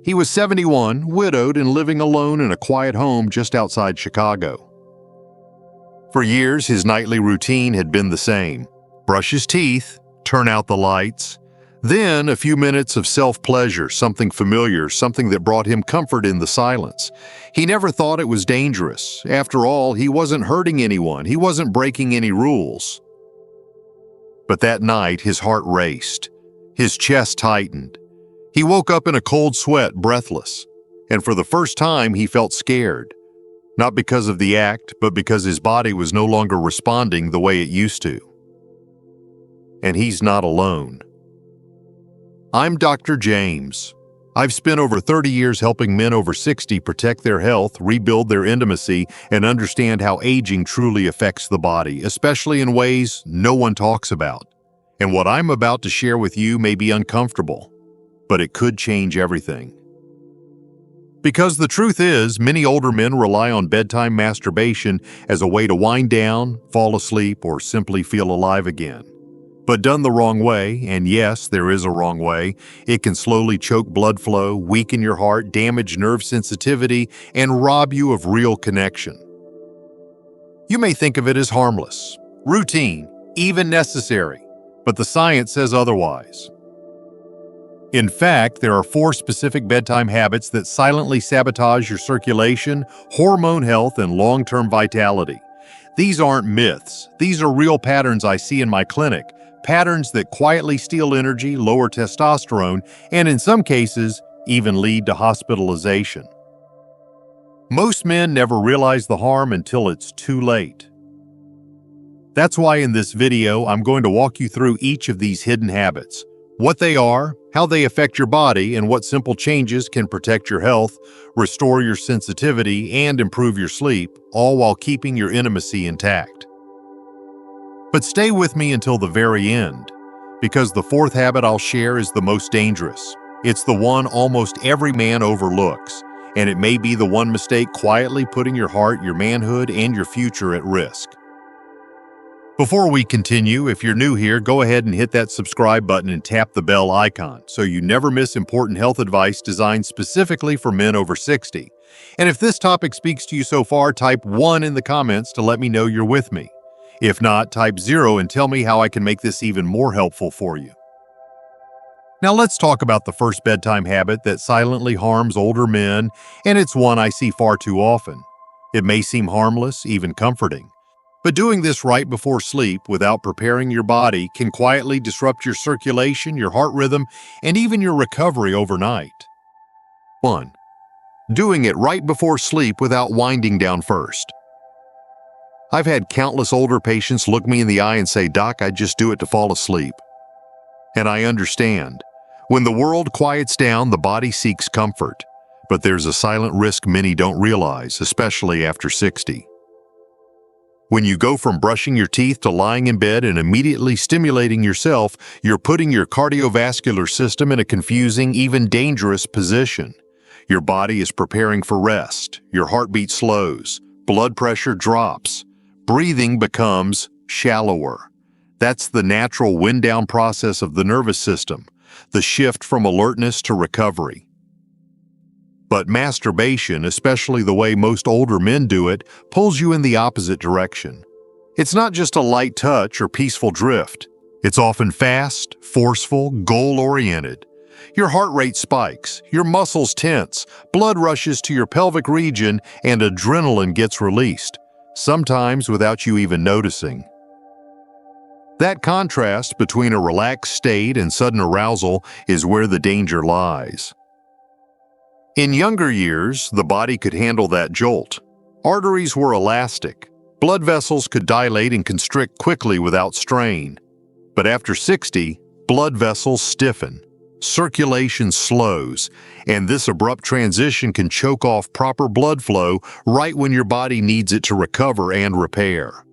He was 71, widowed, and living alone in a quiet home just outside Chicago. For years, his nightly routine had been the same. Brush his teeth, turn out the lights, then a few minutes of self-pleasure, something familiar, something that brought him comfort in the silence. He never thought it was dangerous. After all, he wasn't hurting anyone. He wasn't breaking any rules. But that night, his heart raced. His chest tightened. He woke up in a cold sweat, breathless. And for the first time, he felt scared. Not because of the act, but because his body was no longer responding the way it used to. And he's not alone. I'm Dr. James. I've spent over 30 years helping men over 60 protect their health, rebuild their intimacy, and understand how aging truly affects the body, especially in ways no one talks about. And what I'm about to share with you may be uncomfortable, but it could change everything. Because the truth is, many older men rely on bedtime masturbation as a way to wind down, fall asleep, or simply feel alive again. But done the wrong way, and yes, there is a wrong way, it can slowly choke blood flow, weaken your heart, damage nerve sensitivity, and rob you of real connection. You may think of it as harmless, routine, even necessary, but the science says otherwise. In fact, there are 4 specific bedtime habits that silently sabotage your circulation, hormone health, and long-term vitality. These aren't myths. These are real patterns I see in my clinic. Patterns that quietly steal energy, lower testosterone, and in some cases, even lead to hospitalization. Most men never realize the harm until it's too late. That's why in this video, I'm going to walk you through each of these hidden habits, what they are, how they affect your body, and what simple changes can protect your health, restore your sensitivity, and improve your sleep, all while keeping your intimacy intact. But stay with me until the very end, because the 4th habit I'll share is the most dangerous. It's the one almost every man overlooks, and it may be the one mistake quietly putting your heart, your manhood, and your future at risk. Before we continue, if you're new here, go ahead and hit that subscribe button and tap the bell icon so you never miss important health advice designed specifically for men over 60. And if this topic speaks to you so far, type 1 in the comments to let me know you're with me. If not, type 0 and tell me how I can make this even more helpful for you. Now let's talk about the first bedtime habit that silently harms older men, and it's one I see far too often. It may seem harmless, even comforting. But doing this right before sleep without preparing your body can quietly disrupt your circulation, your heart rhythm, and even your recovery overnight. 1. Doing it right before sleep without winding down first. I've had countless older patients look me in the eye and say, "Doc, I just do it to fall asleep." And I understand. When the world quiets down, the body seeks comfort. But there's a silent risk many don't realize, especially after 60. When you go from brushing your teeth to lying in bed and immediately stimulating yourself, you're putting your cardiovascular system in a confusing, even dangerous position. Your body is preparing for rest. Your heartbeat slows. Blood pressure drops. Breathing becomes shallower. That's the natural wind-down process of the nervous system, the shift from alertness to recovery. But masturbation, especially the way most older men do it, pulls you in the opposite direction. It's not just a light touch or peaceful drift. It's often fast, forceful, goal-oriented. Your heart rate spikes, your muscles tense, blood rushes to your pelvic region, and adrenaline gets released, sometimes without you even noticing. That contrast between a relaxed state and sudden arousal is where the danger lies. In younger years, the body could handle that jolt. Arteries were elastic. Blood vessels could dilate and constrict quickly without strain. But after 60, blood vessels stiffen. Circulation slows, and this abrupt transition can choke off proper blood flow right when your body needs it to recover and repair.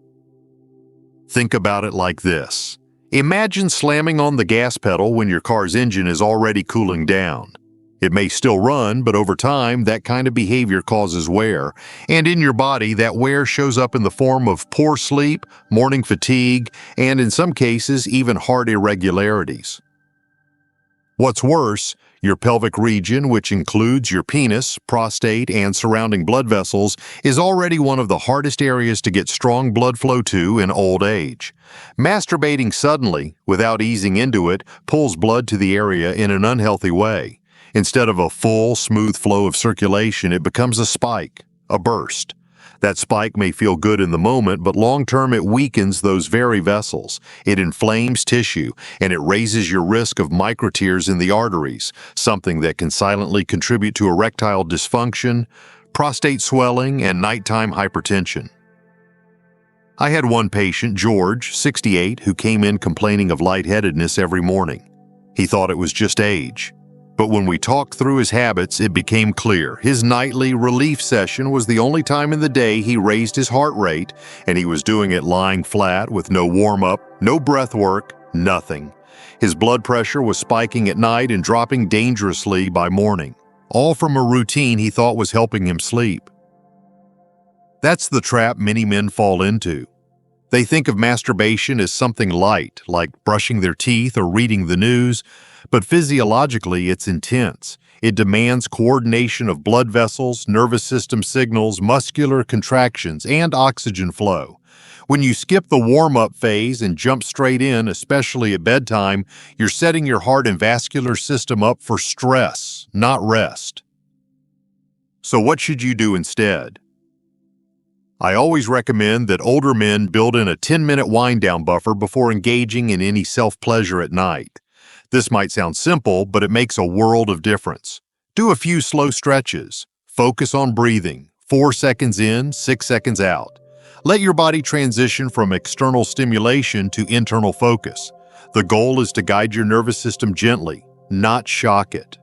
Think about it like this. Imagine slamming on the gas pedal when your car's engine is already cooling down. It may still run, but over time, that kind of behavior causes wear, and in your body, that wear shows up in the form of poor sleep, morning fatigue, and in some cases, even heart irregularities. What's worse, your pelvic region, which includes your penis, prostate, and surrounding blood vessels, is already one of the hardest areas to get strong blood flow to in old age. Masturbating suddenly, without easing into it, pulls blood to the area in an unhealthy way. Instead of a full, smooth flow of circulation, it becomes a spike, a burst. That spike may feel good in the moment, but long-term it weakens those very vessels. It inflames tissue, and it raises your risk of microtears in the arteries, something that can silently contribute to erectile dysfunction, prostate swelling, and nighttime hypertension. I had one patient, George, 68, who came in complaining of lightheadedness every morning. He thought it was just age. But when we talked through his habits, it became clear. His nightly relief session was the only time in the day he raised his heart rate, and he was doing it lying flat with no warm-up, no breath work, nothing. His blood pressure was spiking at night and dropping dangerously by morning, all from a routine he thought was helping him sleep. That's the trap many men fall into. They think of masturbation as something light, like brushing their teeth or reading the news, but physiologically it's intense. It demands coordination of blood vessels, nervous system signals, muscular contractions, and oxygen flow. When you skip the warm-up phase and jump straight in, especially at bedtime, you're setting your heart and vascular system up for stress, not rest. So what should you do instead? I always recommend that older men build in a 10-minute wind-down buffer before engaging in any self-pleasure at night. This might sound simple, but it makes a world of difference. Do a few slow stretches. Focus on breathing, 4 seconds in, 6 seconds out. Let your body transition from external stimulation to internal focus. The goal is to guide your nervous system gently, not shock it.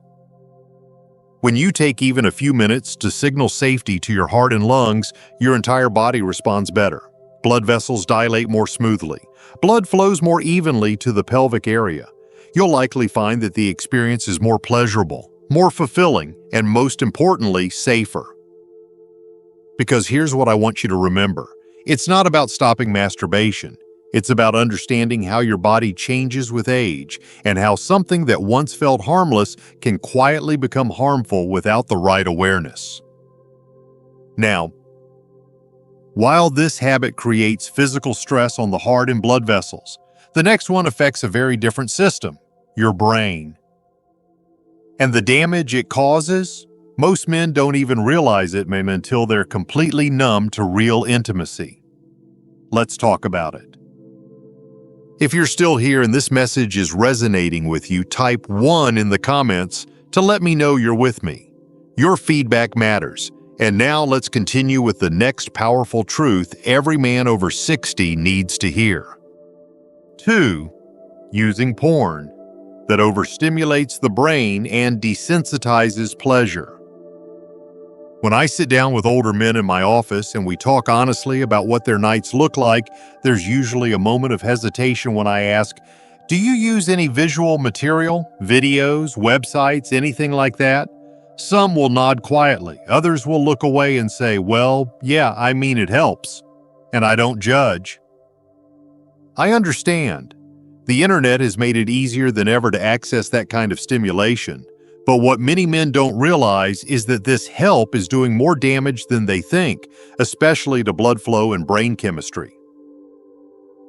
When you take even a few minutes to signal safety to your heart and lungs, your entire body responds better. Blood vessels dilate more smoothly. Blood flows more evenly to the pelvic area. You'll likely find that the experience is more pleasurable, more fulfilling, and most importantly, safer. Because here's what I want you to remember. It's not about stopping masturbation. It's about understanding how your body changes with age and how something that once felt harmless can quietly become harmful without the right awareness. Now, while this habit creates physical stress on the heart and blood vessels, the next one affects a very different system, your brain. And the damage it causes? Most men don't even realize it until they're completely numb to real intimacy. Let's talk about it. If you're still here and this message is resonating with you, type 1 in the comments to let me know you're with me. Your feedback matters. And now let's continue with the next powerful truth every man over 60 needs to hear. 2. Using porn that overstimulates the brain and desensitizes pleasure. When I sit down with older men in my office and we talk honestly about what their nights look like, there's usually a moment of hesitation when I ask, "Do you use any visual material, videos, websites, anything like that?" Some will nod quietly. Others will look away and say, "Well, yeah, I mean it helps." And I don't judge. I understand. The internet has made it easier than ever to access that kind of stimulation. But what many men don't realize is that this help is doing more damage than they think, especially to blood flow and brain chemistry.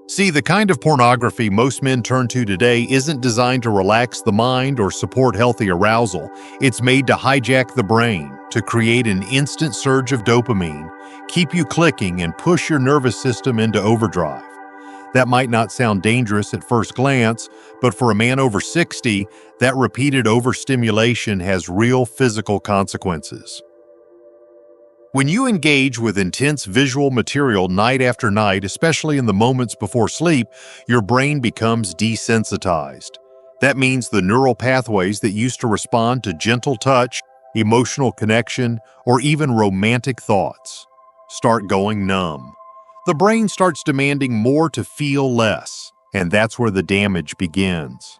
See, the kind of pornography most men turn to today isn't designed to relax the mind or support healthy arousal. It's made to hijack the brain, to create an instant surge of dopamine, keep you clicking, and push your nervous system into overdrive. That might not sound dangerous at first glance, but for a man over 60, that repeated overstimulation has real physical consequences. When you engage with intense visual material night after night, especially in the moments before sleep, your brain becomes desensitized. That means the neural pathways that used to respond to gentle touch, emotional connection, or even romantic thoughts start going numb. The brain starts demanding more to feel less, and that's where the damage begins.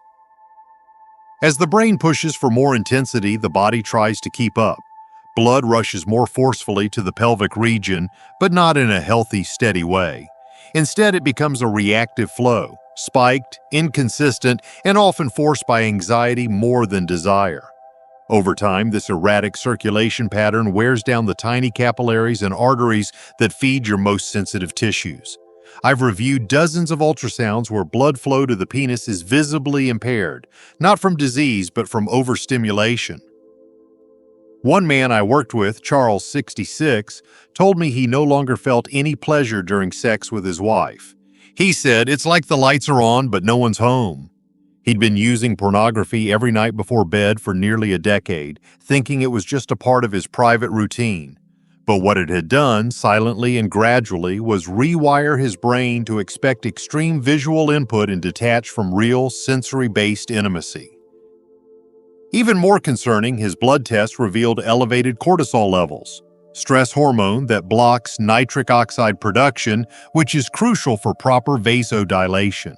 As the brain pushes for more intensity, the body tries to keep up. Blood rushes more forcefully to the pelvic region, but not in a healthy, steady way. Instead, it becomes a reactive flow, spiked, inconsistent, and often forced by anxiety more than desire. Over time, this erratic circulation pattern wears down the tiny capillaries and arteries that feed your most sensitive tissues. I've reviewed dozens of ultrasounds where blood flow to the penis is visibly impaired, not from disease but from overstimulation. One man I worked with, Charles, 66, told me he no longer felt any pleasure during sex with his wife. He said, "It's like the lights are on, but no one's home." He'd been using pornography every night before bed for nearly a decade, thinking it was just a part of his private routine. But what it had done, silently and gradually, was rewire his brain to expect extreme visual input and detach from real, sensory-based intimacy. Even more concerning, his blood tests revealed elevated cortisol levels, stress hormone that blocks nitric oxide production, which is crucial for proper vasodilation.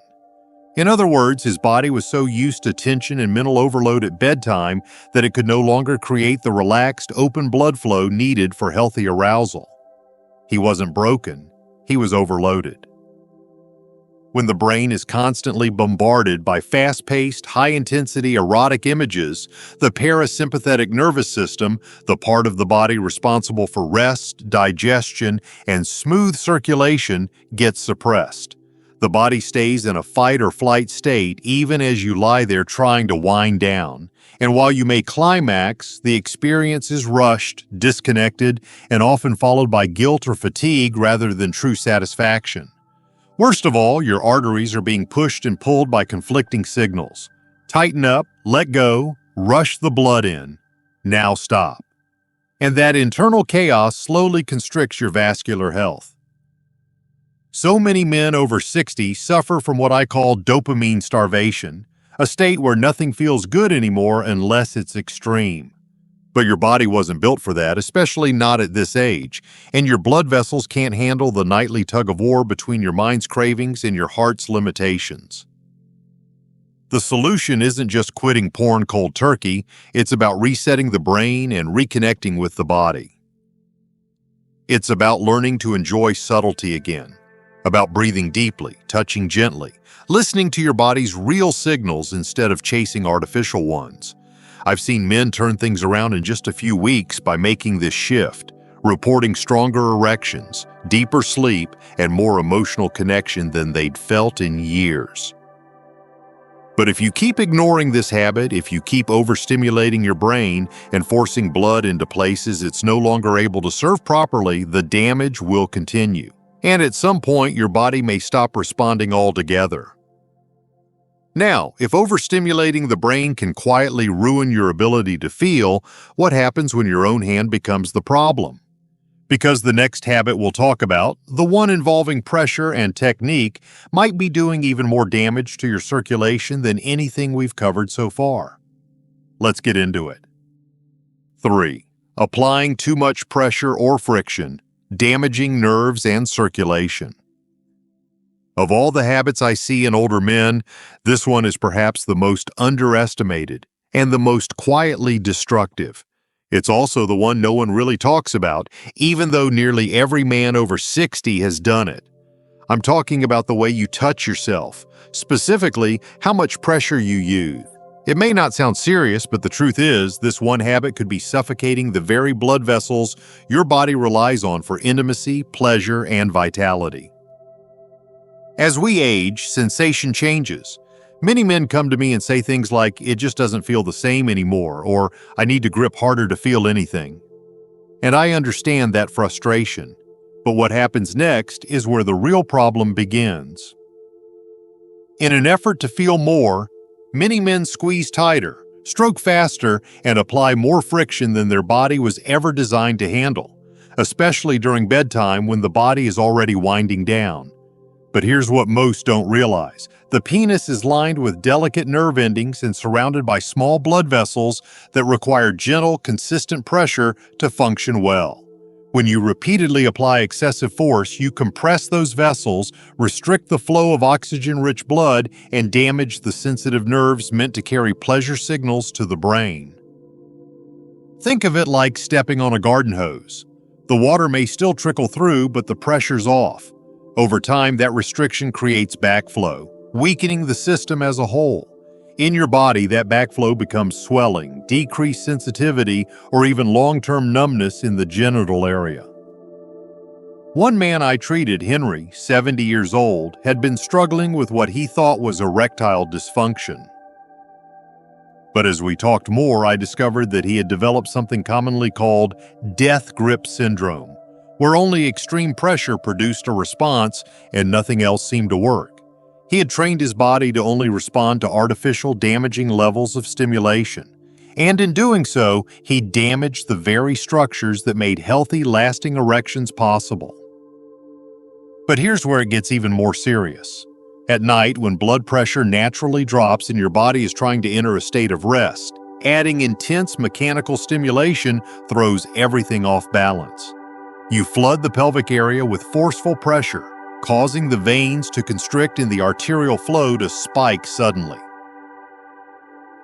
In other words, his body was so used to tension and mental overload at bedtime that it could no longer create the relaxed, open blood flow needed for healthy arousal. He wasn't broken, he was overloaded. When the brain is constantly bombarded by fast-paced, high-intensity erotic images, the parasympathetic nervous system, the part of the body responsible for rest, digestion, and smooth circulation, gets suppressed. The body stays in a fight-or-flight state even as you lie there trying to wind down. And while you may climax, the experience is rushed, disconnected, and often followed by guilt or fatigue rather than true satisfaction. Worst of all, your arteries are being pushed and pulled by conflicting signals. Tighten up, let go, rush the blood in. Now stop. And that internal chaos slowly constricts your vascular health. So many men over 60 suffer from what I call dopamine starvation, a state where nothing feels good anymore unless it's extreme. But your body wasn't built for that, especially not at this age, and your blood vessels can't handle the nightly tug-of-war between your mind's cravings and your heart's limitations. The solution isn't just quitting porn cold turkey, it's about resetting the brain and reconnecting with the body. It's about learning to enjoy subtlety again, about breathing deeply, touching gently, listening to your body's real signals instead of chasing artificial ones. I've seen men turn things around in just a few weeks by making this shift, reporting stronger erections, deeper sleep, and more emotional connection than they'd felt in years. But if you keep ignoring this habit, if you keep overstimulating your brain and forcing blood into places it's no longer able to serve properly, the damage will continue. And at some point, your body may stop responding altogether. Now, if overstimulating the brain can quietly ruin your ability to feel, what happens when your own hand becomes the problem? Because the next habit we'll talk about, the one involving pressure and technique, might be doing even more damage to your circulation than anything we've covered so far. Let's get into it. 3. Applying too much pressure or friction, damaging nerves and circulation. Of all the habits I see in older men, this one is perhaps the most underestimated and the most quietly destructive. It's also the one no one really talks about, even though nearly every man over 60 has done it. I'm talking about the way you touch yourself, specifically how much pressure you use. It may not sound serious, but the truth is, this one habit could be suffocating the very blood vessels your body relies on for intimacy, pleasure, and vitality. As we age, sensation changes. Many men come to me and say things like, "It just doesn't feel the same anymore," or "I need to grip harder to feel anything." And I understand that frustration. But what happens next is where the real problem begins. In an effort to feel more, many men squeeze tighter, stroke faster, and apply more friction than their body was ever designed to handle, especially during bedtime when the body is already winding down. But here's what most don't realize. The penis is lined with delicate nerve endings and surrounded by small blood vessels that require gentle, consistent pressure to function well. When you repeatedly apply excessive force, you compress those vessels, restrict the flow of oxygen-rich blood, and damage the sensitive nerves meant to carry pleasure signals to the brain. Think of it like stepping on a garden hose. The water may still trickle through, but the pressure's off. Over time, that restriction creates backflow, weakening the system as a whole. In your body, that backflow becomes swelling, decreased sensitivity, or even long-term numbness in the genital area. One man I treated, Henry, 70 years old, had been struggling with what he thought was erectile dysfunction. But as we talked more, I discovered that he had developed something commonly called death grip syndrome, where only extreme pressure produced a response and nothing else seemed to work. He had trained his body to only respond to artificial, damaging levels of stimulation. And in doing so, he damaged the very structures that made healthy, lasting erections possible. But here's where it gets even more serious. At night, when blood pressure naturally drops and your body is trying to enter a state of rest, adding intense mechanical stimulation throws everything off balance. You flood the pelvic area with forceful pressure, causing the veins to constrict and the arterial flow to spike suddenly.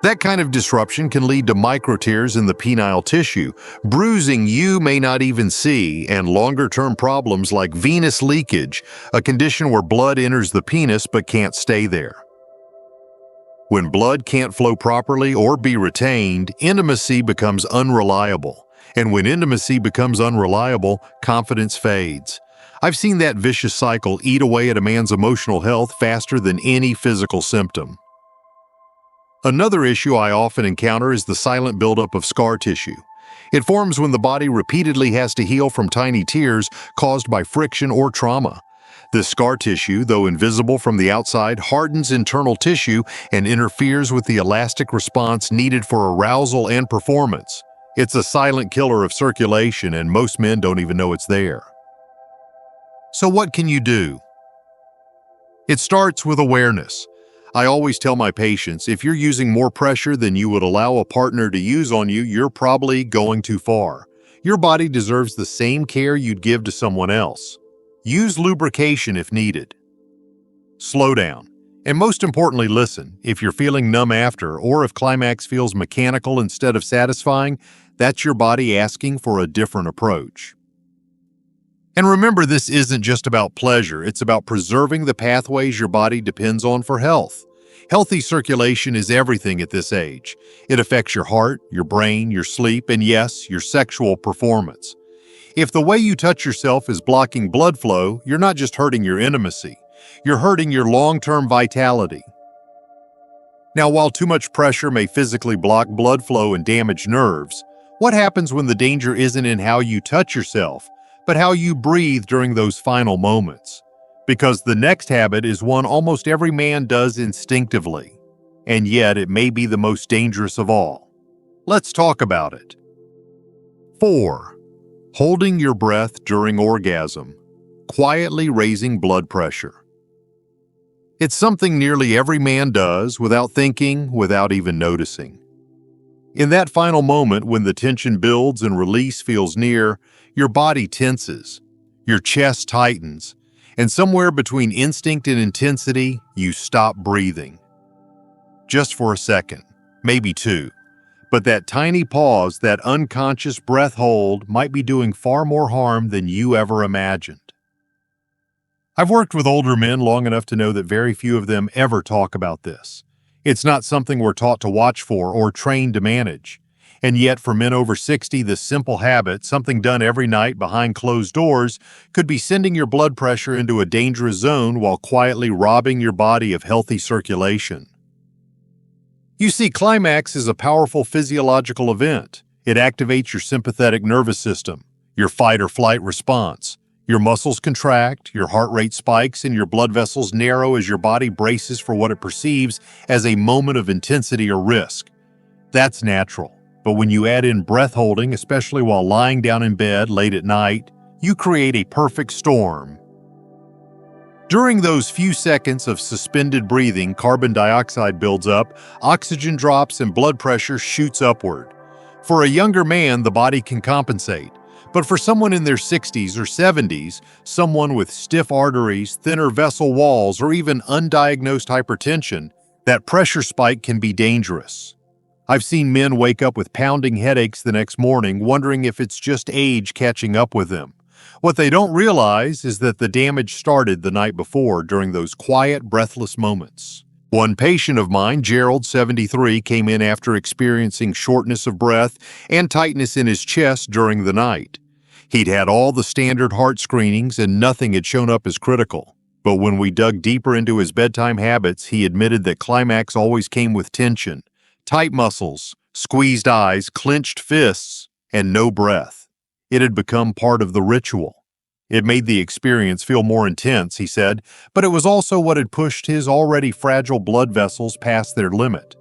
That kind of disruption can lead to microtears in the penile tissue, bruising you may not even see, and longer-term problems like venous leakage, a condition where blood enters the penis but can't stay there. When blood can't flow properly or be retained, intimacy becomes unreliable. And when intimacy becomes unreliable, confidence fades. I've seen that vicious cycle eat away at a man's emotional health faster than any physical symptom. Another issue I often encounter is the silent buildup of scar tissue. It forms when the body repeatedly has to heal from tiny tears caused by friction or trauma. This scar tissue, though invisible from the outside, hardens internal tissue and interferes with the elastic response needed for arousal and performance. It's a silent killer of circulation, and most men don't even know it's there. So what can you do? It starts with awareness. I always tell my patients, if you're using more pressure than you would allow a partner to use on you, you're probably going too far. Your body deserves the same care you'd give to someone else. Use lubrication if needed. Slow down. And most importantly, listen. If you're feeling numb after, or if climax feels mechanical instead of satisfying, that's your body asking for a different approach. And remember, this isn't just about pleasure, it's about preserving the pathways your body depends on for health. Healthy circulation is everything at this age. It affects your heart, your brain, your sleep, and yes, your sexual performance. If the way you touch yourself is blocking blood flow, you're not just hurting your intimacy, you're hurting your long-term vitality. Now, while too much pressure may physically block blood flow and damage nerves, what happens when the danger isn't in how you touch yourself, but how you breathe during those final moments? Because the next habit is one almost every man does instinctively, and yet it may be the most dangerous of all. Let's talk about it. 4. Holding your breath during orgasm, quietly raising blood pressure. It's something nearly every man does without thinking, without even noticing. In that final moment when the tension builds and release feels near, your body tenses, your chest tightens, and somewhere between instinct and intensity, you stop breathing. Just for a second, maybe two, but that tiny pause, that unconscious breath hold, might be doing far more harm than you ever imagined. I've worked with older men long enough to know that very few of them ever talk about this. It's not something we're taught to watch for or trained to manage. And yet, for men over 60, this simple habit, something done every night behind closed doors, could be sending your blood pressure into a dangerous zone while quietly robbing your body of healthy circulation. You see, climax is a powerful physiological event. It activates your sympathetic nervous system, your fight or flight response. Your muscles contract, your heart rate spikes, and your blood vessels narrow as your body braces for what it perceives as a moment of intensity or risk. That's natural. But when you add in breath holding, especially while lying down in bed late at night, you create a perfect storm. During those few seconds of suspended breathing, carbon dioxide builds up, oxygen drops, and blood pressure shoots upward. For a younger man, the body can compensate. But for someone in their 60s or 70s, someone with stiff arteries, thinner vessel walls, or even undiagnosed hypertension, that pressure spike can be dangerous. I've seen men wake up with pounding headaches the next morning, wondering if it's just age catching up with them. What they don't realize is that the damage started the night before during those quiet, breathless moments. One patient of mine, Gerald, 73, came in after experiencing shortness of breath and tightness in his chest during the night. He'd had all the standard heart screenings and nothing had shown up as critical. But when we dug deeper into his bedtime habits, he admitted that climax always came with tension, tight muscles, squeezed eyes, clenched fists, and no breath. It had become part of the ritual. It made the experience feel more intense, he said, but it was also what had pushed his already fragile blood vessels past their limit.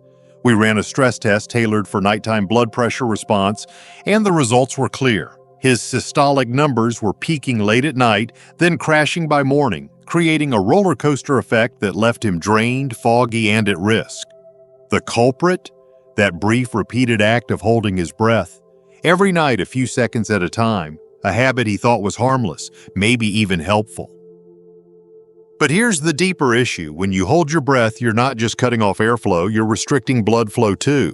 We ran a stress test tailored for nighttime blood pressure response, and the results were clear. His systolic numbers were peaking late at night, then crashing by morning, creating a roller coaster effect that left him drained, foggy, and at risk. The culprit? That brief, repeated act of holding his breath. Every night, a few seconds at a time, a habit he thought was harmless, maybe even helpful. But here's the deeper issue. When you hold your breath, you're not just cutting off airflow, you're restricting blood flow too.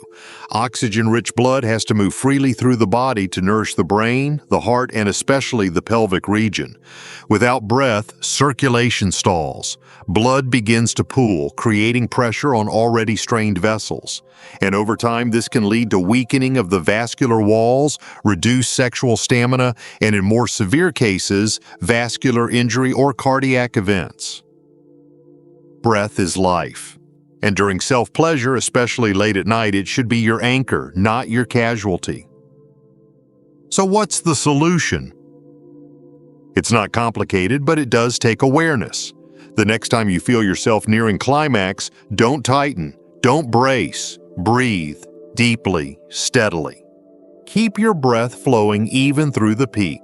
Oxygen-rich blood has to move freely through the body to nourish the brain, the heart, and especially the pelvic region. Without breath, circulation stalls. Blood begins to pool, creating pressure on already strained vessels. And over time, this can lead to weakening of the vascular walls, reduced sexual stamina, and in more severe cases, vascular injury or cardiac events. Breath is life. And during self-pleasure, especially late at night, it should be your anchor, not your casualty. So what's the solution? It's not complicated, but it does take awareness. The next time you feel yourself nearing climax, don't tighten, don't brace, breathe deeply, steadily. Keep your breath flowing even through the peak.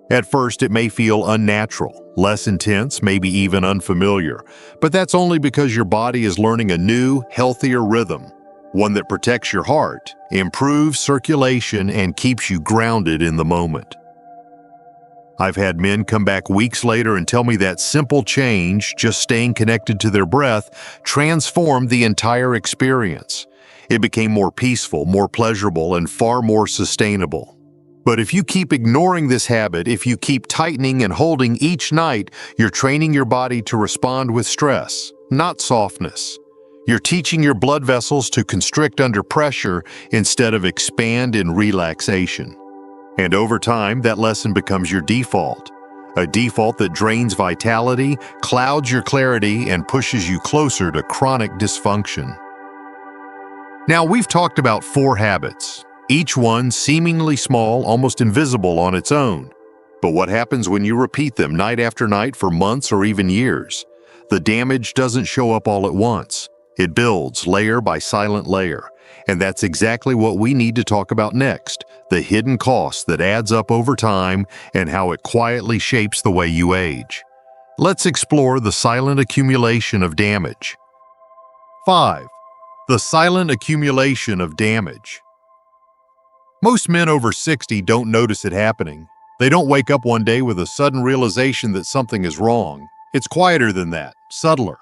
At first, it may feel unnatural, less intense, maybe even unfamiliar, but that's only because your body is learning a new, healthier rhythm, one that protects your heart, improves circulation, and keeps you grounded in the moment. I've had men come back weeks later and tell me that simple change, just staying connected to their breath, transformed the entire experience. It became more peaceful, more pleasurable, and far more sustainable. But if you keep ignoring this habit, if you keep tightening and holding each night, you're training your body to respond with stress, not softness. You're teaching your blood vessels to constrict under pressure instead of expand in relaxation. And over time, that lesson becomes your default. A default that drains vitality, clouds your clarity, and pushes you closer to chronic dysfunction. Now, we've talked about 4 habits, each one seemingly small, almost invisible on its own. But what happens when you repeat them night after night for months or even years? The damage doesn't show up all at once. It builds layer by silent layer. And that's exactly what we need to talk about next, the hidden cost that adds up over time and how it quietly shapes the way you age. Let's explore the silent accumulation of damage. 5. The silent accumulation of damage. Most men over 60 don't notice it happening. They don't wake up one day with a sudden realization that something is wrong. It's quieter than that, subtler.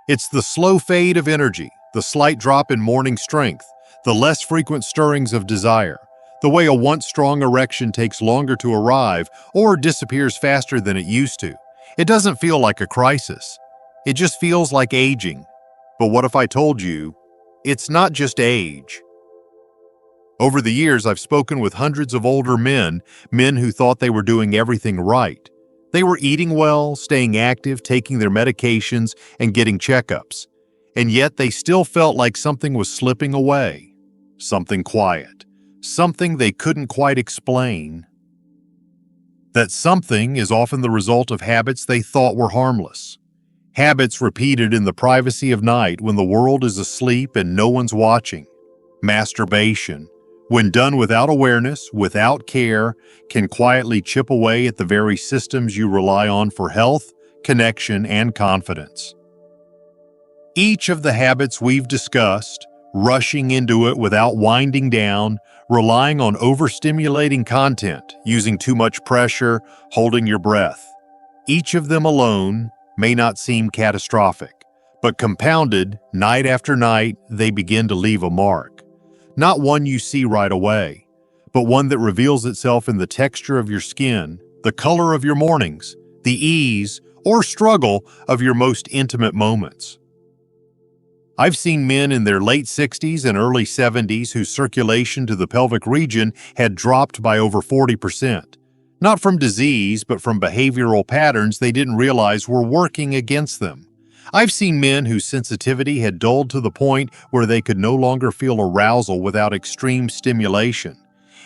It's the slow fade of energy, the slight drop in morning strength, the less frequent stirrings of desire, the way a once strong erection takes longer to arrive or disappears faster than it used to. It doesn't feel like a crisis. It just feels like aging. But what if I told you, it's not just age? Over the years, I've spoken with hundreds of older men who thought they were doing everything right. They were eating well, staying active, taking their medications, and getting checkups. And yet they still felt like something was slipping away. Something quiet. Something they couldn't quite explain. That something is often the result of habits they thought were harmless. Habits repeated in the privacy of night when the world is asleep and no one's watching. Masturbation, when done without awareness, without care, can quietly chip away at the very systems you rely on for health, connection, and confidence. Each of the habits we've discussed, rushing into it without winding down, relying on overstimulating content, using too much pressure, holding your breath. Each of them alone may not seem catastrophic, but compounded, night after night, they begin to leave a mark. Not one you see right away, but one that reveals itself in the texture of your skin, the color of your mornings, the ease or struggle of your most intimate moments. I've seen men in their late 60s and early 70s whose circulation to the pelvic region had dropped by over 40%, not from disease, but from behavioral patterns they didn't realize were working against them. I've seen men whose sensitivity had dulled to the point where they could no longer feel arousal without extreme stimulation.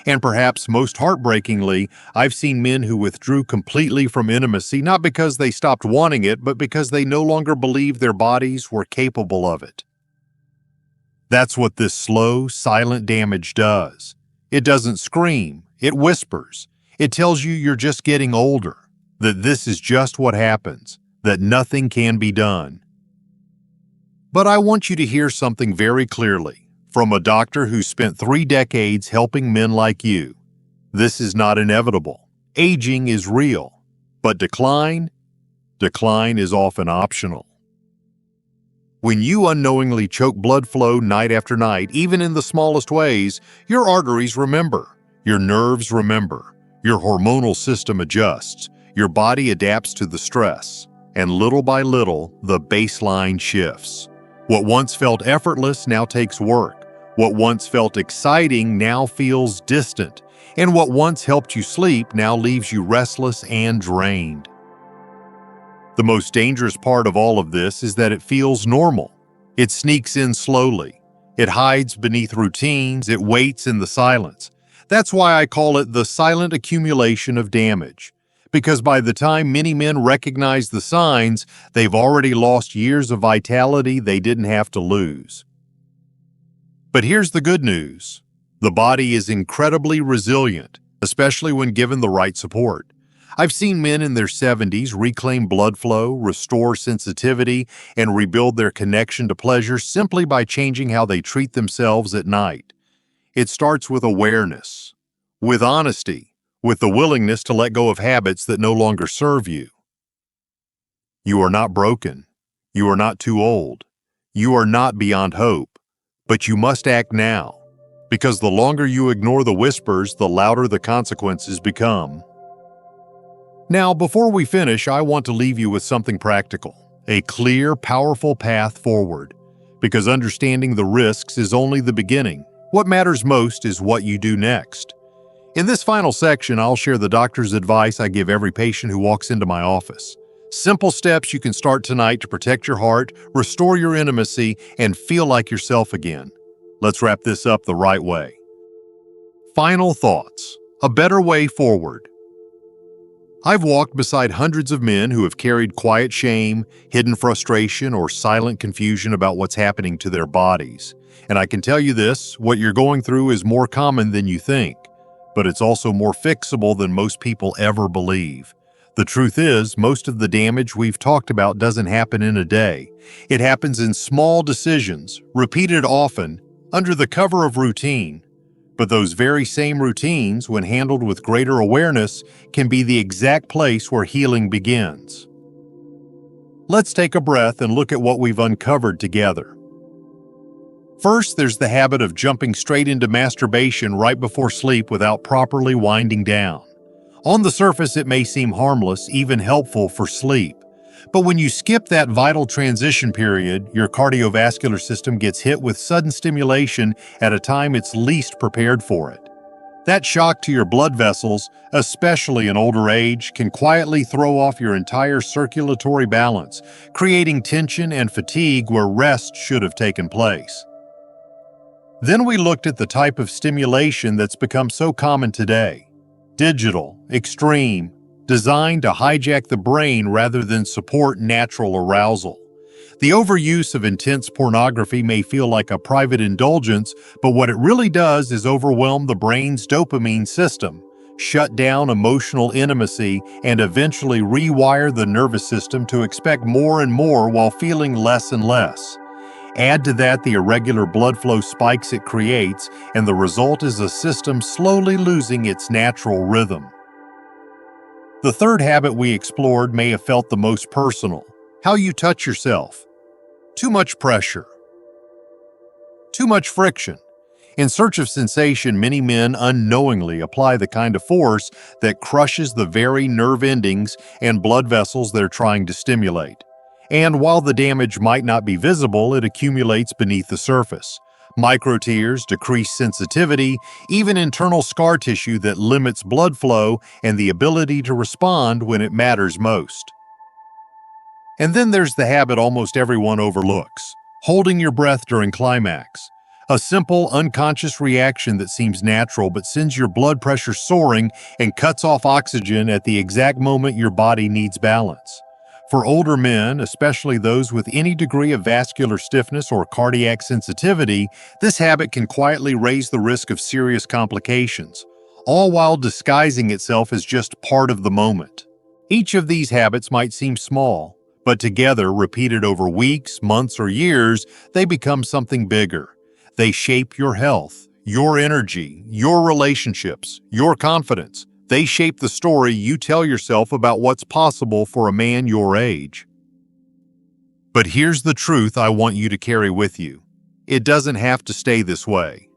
And perhaps most heartbreakingly, I've seen men who withdrew completely from intimacy not because they stopped wanting it, but because they no longer believed their bodies were capable of it. That's what this slow, silent damage does. It doesn't scream, it whispers. It tells you you're just getting older, that this is just what happens, that nothing can be done. But I want you to hear something very clearly from a doctor who spent 3 decades helping men like you. This is not inevitable. Aging is real, but decline is often optional. When you unknowingly choke blood flow night after night, even in the smallest ways, your arteries remember, your nerves remember, your hormonal system adjusts, your body adapts to the stress, and little by little, the baseline shifts. What once felt effortless now takes work. What once felt exciting now feels distant, and what once helped you sleep now leaves you restless and drained. The most dangerous part of all of this is that it feels normal. It sneaks in slowly. It hides beneath routines. It waits in the silence. That's why I call it the silent accumulation of damage. Because by the time many men recognize the signs, they've already lost years of vitality they didn't have to lose. But here's the good news. The body is incredibly resilient, especially when given the right support. I've seen men in their 70s reclaim blood flow, restore sensitivity, and rebuild their connection to pleasure simply by changing how they treat themselves at night. It starts with awareness, with honesty, with the willingness to let go of habits that no longer serve you. You are not broken. You are not too old. You are not beyond hope. But you must act now, because the longer you ignore the whispers, the louder the consequences become. Now, before we finish, I want to leave you with something practical, a clear, powerful path forward, because understanding the risks is only the beginning. What matters most is what you do next. In this final section, I'll share the doctor's advice I give every patient who walks into my office. Simple steps you can start tonight to protect your heart, restore your intimacy, and feel like yourself again. Let's wrap this up the right way. Final thoughts. A better way forward. I've walked beside hundreds of men who have carried quiet shame, hidden frustration, or silent confusion about what's happening to their bodies. And I can tell you this, what you're going through is more common than you think, but it's also more fixable than most people ever believe. The truth is, most of the damage we've talked about doesn't happen in a day. It happens in small decisions, repeated often, under the cover of routine. But those very same routines, when handled with greater awareness, can be the exact place where healing begins. Let's take a breath and look at what we've uncovered together. First, there's the habit of jumping straight into masturbation right before sleep without properly winding down. On the surface, it may seem harmless, even helpful for sleep. But when you skip that vital transition period, your cardiovascular system gets hit with sudden stimulation at a time it's least prepared for it. That shock to your blood vessels, especially in older age, can quietly throw off your entire circulatory balance, creating tension and fatigue where rest should have taken place. Then we looked at the type of stimulation that's become so common today. Digital, extreme, designed to hijack the brain rather than support natural arousal. The overuse of intense pornography may feel like a private indulgence, but what it really does is overwhelm the brain's dopamine system, shut down emotional intimacy, and eventually rewire the nervous system to expect more and more while feeling less and less. Add to that the irregular blood flow spikes it creates, and the result is a system slowly losing its natural rhythm. The third habit we explored may have felt the most personal: how you touch yourself. Too much pressure. Too much friction. In search of sensation, many men unknowingly apply the kind of force that crushes the very nerve endings and blood vessels they're trying to stimulate. And while the damage might not be visible, it accumulates beneath the surface. Microtears, decreased sensitivity, even internal scar tissue that limits blood flow and the ability to respond when it matters most. And then there's the habit almost everyone overlooks: holding your breath during climax. A simple, unconscious reaction that seems natural but sends your blood pressure soaring and cuts off oxygen at the exact moment your body needs balance. For older men, especially those with any degree of vascular stiffness or cardiac sensitivity, this habit can quietly raise the risk of serious complications, all while disguising itself as just part of the moment. Each of these habits might seem small, but together, repeated over weeks, months, or years, they become something bigger. They shape your health, your energy, your relationships, your confidence. They shape the story you tell yourself about what's possible for a man your age. But here's the truth I want you to carry with you. It doesn't have to stay this way.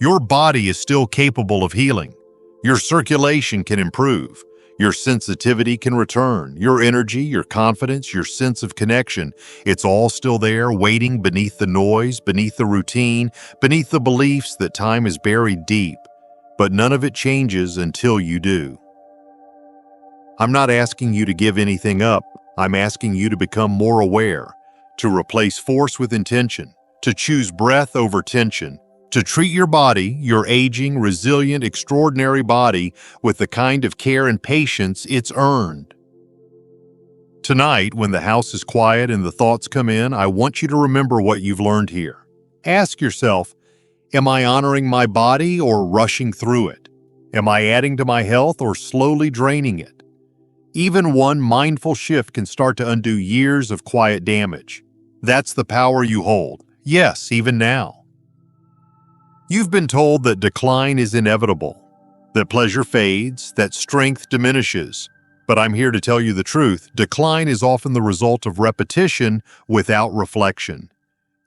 Your body is still capable of healing. Your circulation can improve. Your sensitivity can return. Your energy, your confidence, your sense of connection, it's all still there, waiting beneath the noise, beneath the routine, beneath the beliefs that time is buried deep. But none of it changes until you do. I'm not asking you to give anything up. I'm asking you to become more aware, to replace force with intention, to choose breath over tension, to treat your body, your aging, resilient, extraordinary body, with the kind of care and patience it's earned. Tonight, when the house is quiet and the thoughts come in, I want you to remember what you've learned here. Ask yourself, am I honoring my body or rushing through it? Am I adding to my health or slowly draining it? Even one mindful shift can start to undo years of quiet damage. That's the power you hold. Yes, even now. You've been told that decline is inevitable, that pleasure fades, that strength diminishes. But I'm here to tell you the truth. Decline is often the result of repetition without reflection.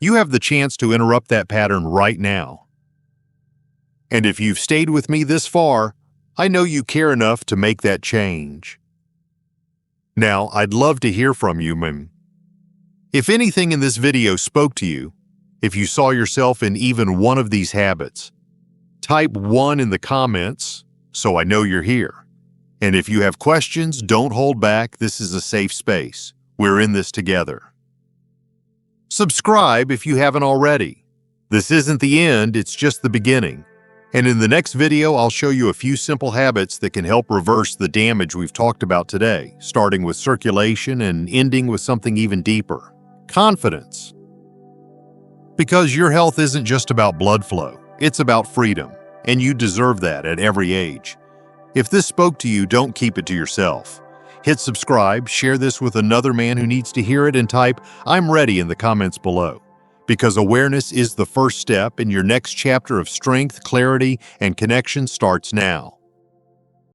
You have the chance to interrupt that pattern right now. And if you've stayed with me this far, I know you care enough to make that change. Now, I'd love to hear from you, ma'am. If anything in this video spoke to you, if you saw yourself in even one of these habits, type 1 in the comments so I know you're here. And if you have questions, don't hold back. This is a safe space. We're in this together. Subscribe if you haven't already. This isn't the end, it's just the beginning. And in the next video, I'll show you a few simple habits that can help reverse the damage we've talked about today, starting with circulation and ending with something even deeper: confidence. Because your health isn't just about blood flow, it's about freedom, and you deserve that at every age. If this spoke to you, don't keep it to yourself. Hit subscribe, share this with another man who needs to hear it, and type "I'm ready" in the comments below. Because awareness is the first step, and your next chapter of strength, clarity, and connection starts now.